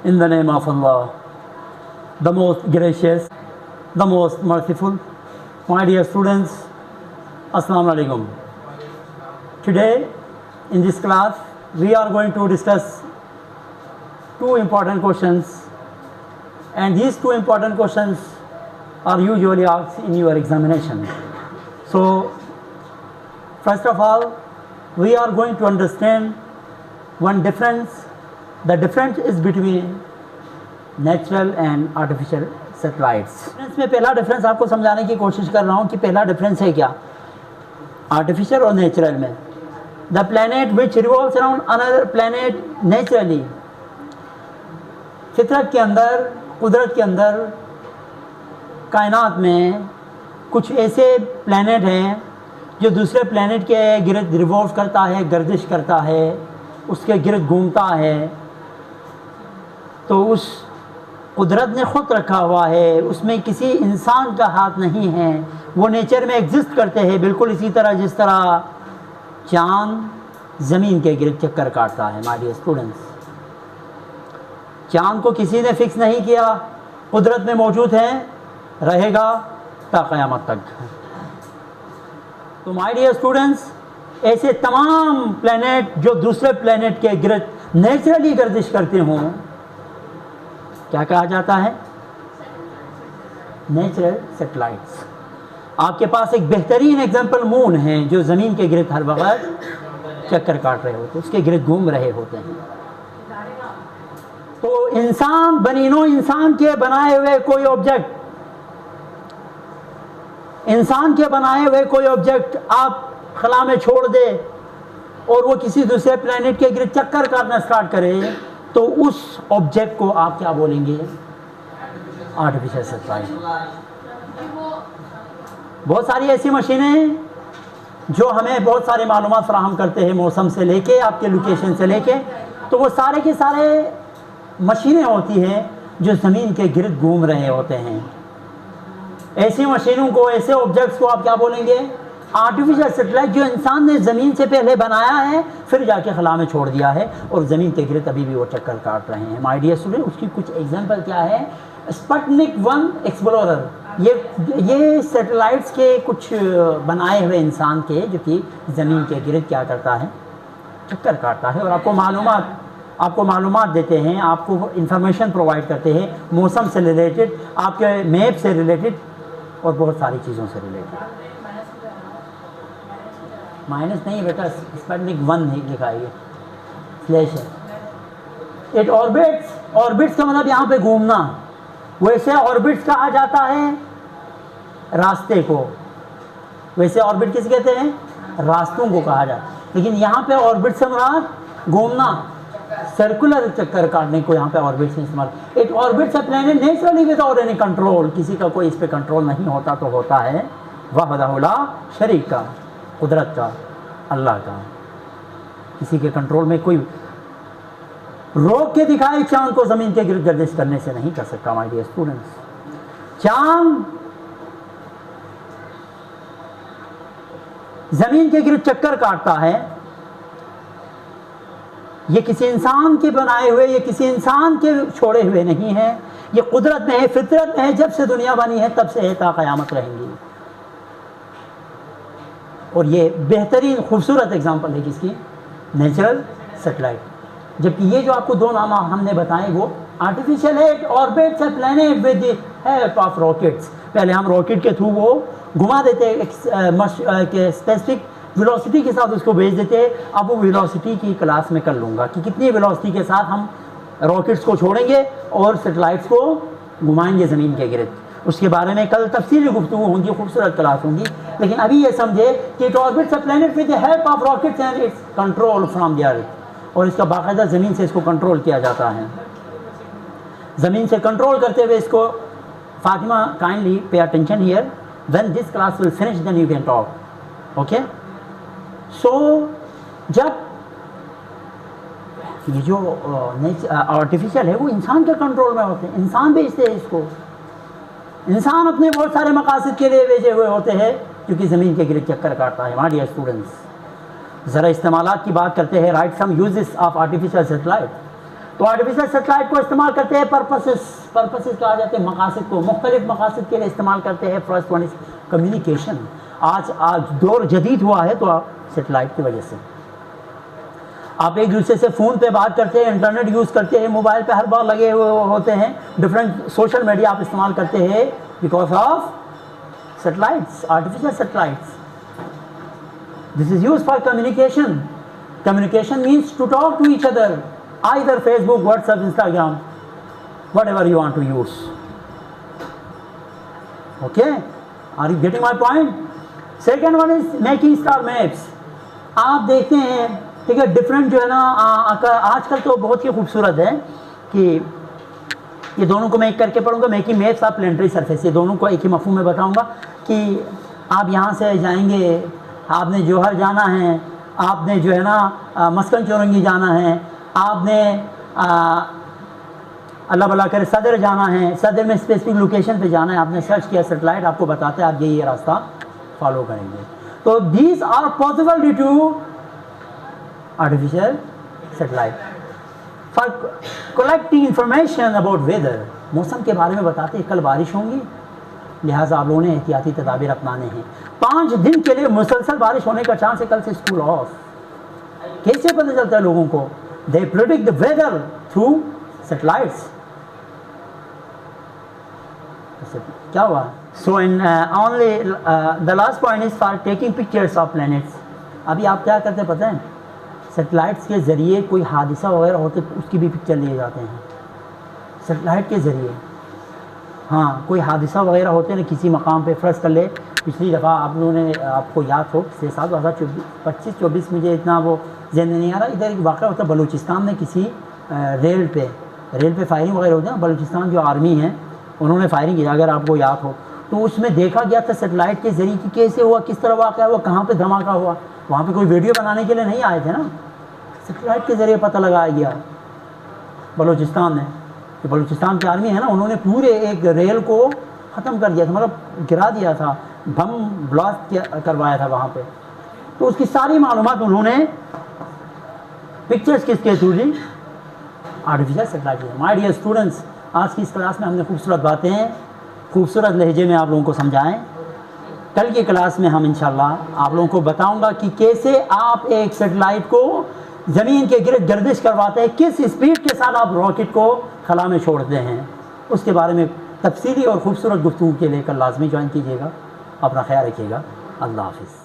In the name of Allah, the most gracious, the most merciful. My dear students, Assalamu alaikum. Today in this class we are going to discuss two important questions, and these two important questions are usually asked in your examination. So first of all, we are going to understand one difference. The difference is between natural and artificial satellites. Difference में पहला difference आपको समझाने की कोशिश कर रहा हूँ कि पहला डिफरेंस है क्या आर्टिफिशियल और नेचुरल में. The planet which revolves around another planet naturally. फितरत के अंदर, कुदरत के अंदर, कायनात में कुछ ऐसे प्लैनेट हैं जो दूसरे प्लैनेट के गिर्द रिवॉल्व करता है, गर्दिश करता है, उसके गिर्द घूमता है. तो उस कुदरत ने ख़ुद रखा हुआ है, उसमें किसी इंसान का हाथ नहीं है. वो नेचर में एग्जिस्ट करते हैं बिल्कुल इसी तरह जिस तरह चाँद ज़मीन के गिर्द चक्कर काटता है. माय डियर स्टूडेंट्स, चाँद को किसी ने फिक्स नहीं किया, कुदरत में मौजूद है, रहेगा ता क़यामत तक. तो माय डियर स्टूडेंट्स, ऐसे तमाम प्लैनेट जो दूसरे प्लैनेट के गिर्द नेचुरली गर्दिश करते हों, क्या कहा जाता है? Natural satellites. आपके पास एक बेहतरीन एग्जांपल मून है जो ज़मीन के गिर्द हर वक्त चक्कर काट रहे होते हैं, उसके गिर्द घूम रहे होते हैं. तो इंसान बनीनो इंसान के बनाए हुए कोई ऑब्जेक्ट, इंसान के बनाए हुए कोई ऑब्जेक्ट आप खला में छोड़ दे और वो किसी दूसरे प्लैनेट के गिर्द चक्कर काटना स्टार्ट करे, तो उस ऑब्जेक्ट को आप क्या बोलेंगे? Artificial satellite. बहुत सारी ऐसी मशीनें हैं जो हमें बहुत सारी मालूमात फराहम करते हैं, मौसम से लेके आपके लोकेशन से लेके. तो वो सारे के सारे मशीनें होती हैं जो ज़मीन के गिर्द घूम रहे होते हैं. ऐसी मशीनों को, ऐसे ऑब्जेक्ट्स को आप क्या बोलेंगे? आर्टिफिशियल सैटेलाइट, जो इंसान ने ज़मीन से पहले बनाया है, फिर जाके खला में छोड़ दिया है और ज़मीन के गिर्द अभी भी वो चक्कर काट रहे हैं. माय डियर स्टूडेंट, उसकी कुछ एग्जांपल क्या है? स्पुतनिक 1 एक्सप्लोरर, ये सैटेलाइट्स के कुछ बनाए हुए इंसान के जो कि ज़मीन के गिर्द क्या करता है? चक्कर काटता है. और आपको मालूमात देते हैं, आपको इंफॉर्मेशन प्रोवाइड करते हैं, मौसम से रिलेटेड, आपके मैप से रिलेटेड और बहुत सारी चीज़ों से रिलेटेड. माइनस नहीं बेटा, स्पुतनिक 1 नहीं लिखा है, स्लैश है. इट ऑर्बिट्स, ऑर्बिट्स का मतलब यहाँ पे घूमना. वैसे ऑर्बिट्स कहा जाता है रास्ते को. वैसे ऑर्बिट किसे कहते हैं? रास्तों को कहा जाता है. लेकिन यहाँ पे ऑर्बिट से मुराद घूमना, सर्कुलर चक्कर काटने को यहाँ पे ऑर्बिट से इस्तेमाल. It orbits a planet naturally without any control. किसी का कोई इस पे कंट्रोल नहीं होता. तो होता है वहदहु ला शरीक का, कुदरत का, अल्लाह का. किसी के कंट्रोल में कोई रोक के दिखाए चांद को ज़मीन के गिर्द गर्दिश करने से नहीं कर सकता. माय डियर स्टूडेंट्स, चांद ज़मीन के गिर्द चक्कर काटता है. ये किसी इंसान के बनाए हुए, ये किसी इंसान के छोड़े हुए नहीं है. ये कुदरत में है, फितरत में है. जब से दुनिया बनी है तब से है ता क़यामत रहेंगी. और ये बेहतरीन खूबसूरत एग्जांपल है किसकी? Natural satellite. जबकि ये जो आपको दो नाम हमने बताए वो आर्टिफिशियल है. It orbits a planet with the help of rockets. पहले हम रॉकेट के थ्रू वो घुमा देते हैं, एक स्पेसिफिक वेलोसिटी के साथ उसको भेज देते हैं. अब वो वेलोसिटी की क्लास में कर लूँगा कि कितनी वेलोसिटी के साथ हम रॉकेट्स को छोड़ेंगे और सैटेलाइट्स को घुमाएंगे ज़मीन के गिर्द. उसके बारे में कल तफसीली गुफ्तगू होंगी, खूबसूरत क्लास होंगी. लेकिन अभी ये समझे कि it orbits a planet with the help of rockets and it's control from the earth. और इसका बाकायदा ज़मीन से इसको कंट्रोल किया जाता है. ज़मीन से कंट्रोल करते हुए इसको, Fatima kindly pay attention here, when this class will finish then you can talk. Okay. So जब ये जो आर्टिफिशियल है वो इंसान के कंट्रोल में होते हैं, इंसान भेजते हैं इसको. इंसान अपने बहुत सारे मकासद के लिए भेजे हुए होते हैं क्योंकि ज़मीन के गिर्द चक्कर काटता है. माय डियर स्टूडेंट्स, ज़रा इस्तेमालात की बात करते हैं. Write some uses of artificial satellite. तो आर्टिफिशियल सेटेलाइट को इस्तेमाल करते हैं पर्पसेस कहा जाते हैं, मकासद को मुख्तलिफ मकासद के लिए इस्तेमाल करते हैं। First one is communication. आज दौर जदीद हुआ है तो सेटेलाइट की वजह से आप एक दूसरे से फ़ोन पे बात करते हैं, इंटरनेट यूज़ करते हैं, मोबाइल पे हर बार लगे हुए होते हैं, डिफरेंट सोशल मीडिया आप इस्तेमाल करते हैं because of satellites, artificial satellites. This is use for communication. Communication means to talk to each other, either Facebook, WhatsApp, Instagram, whatever you want to use. Okay, are you getting my point? Second one is making star maps. आप देखते हैं ठीक है, different जो है ना आजकल तो बहुत ही खूबसूरत है कि ये दोनों को मैं एक करके पढ़ूंगा। Making maps of planetary surface, ये दोनों को एक ही मफहूम में बताऊंगा कि आप यहाँ से जाएंगे, आपने जौहर जाना है, आपने जो है ना मस्कन चौरंगी जाना है, आपने अल्लाह भला करे सदर जाना है, सदर में स्पेसिफिक लोकेशन पे जाना है, आपने सर्च किया, सेटेलाइट आपको बताता है आप ये रास्ता फॉलो करेंगे। तो these are possible due to artificial satellite for collecting information about weather. मौसम के बारे में बताते हैं कल बारिश होंगी, लिहाजा आप लोगों ने एहतियाती तदाबीर अपनाने हैं। 5 दिन के लिए मुसलसल बारिश होने का चांस है, कल से स्कूल ऑफ। कैसे पता चलता है लोगों को? They predict the weather through satellites. क्या हुआ? So in only the last point is for taking pictures of planets. अभी आप क्या करते हैं पता है? सेटेलाइट्स के ज़रिए कोई हादसा वगैरह होते उसकी भी पिक्चर लिए जाते हैं सेटेलाइट के ज़रिए। हाँ, कोई हादसा वगैरह होते हैं ना किसी मकाम पे, फ़र्ज़ कर ले पिछली दफ़ा आप लोगों ने आपको याद हो 2024 मुझे इतना वो ज़हन नहीं आ रहा, इधर एक वाक़या होता है बलूचिस्तान में किसी रेल पे फायरिंग वगैरह होती है ना, बलूचिस्तान जो आर्मी है उन्होंने फायरिंग की, अगर आपको याद हो तो उसमें देखा गया था सेटेलाइट के ज़रिए कि कैसे हुआ, किस तरह वाक़या हुआ, कहाँ पे धमाका हुआ। वहाँ पे कोई वीडियो बनाने के लिए नहीं आए थे ना, सेटेलाइट के ज़रिए पता लगाया गया बलूचिस्तान में। तो बलूचिस्तान की आर्मी है ना, उन्होंने पूरे एक रेल को ख़त्म कर दिया था, मतलब गिरा दिया था, बम ब्लास्ट करवाया था वहाँ पे। तो उसकी सारी मालूमात उन्होंने पिक्चर्स किसके थ्रू दी? Artificial satellite. My dear students, आज की इस क्लास में हमने खूबसूरत बातें खूबसूरत लहजे में आप लोगों को समझाएं। कल की क्लास में हम इंशाल्लाह आप लोगों को बताऊंगा कि कैसे आप एक सेटेलाइट को ज़मीन के गिर्द गर्दिश करवाते हैं, किस स्पीड के साथ आप रॉकेट को खला में छोड़ते हैं, उसके बारे में तफसीली और ख़ूबसूरत गुफ्तगू के लिए कल लाजमी ज्वाइन कीजिएगा। अपना ख्याल रखिएगा। अल्लाह हाफ़िज़।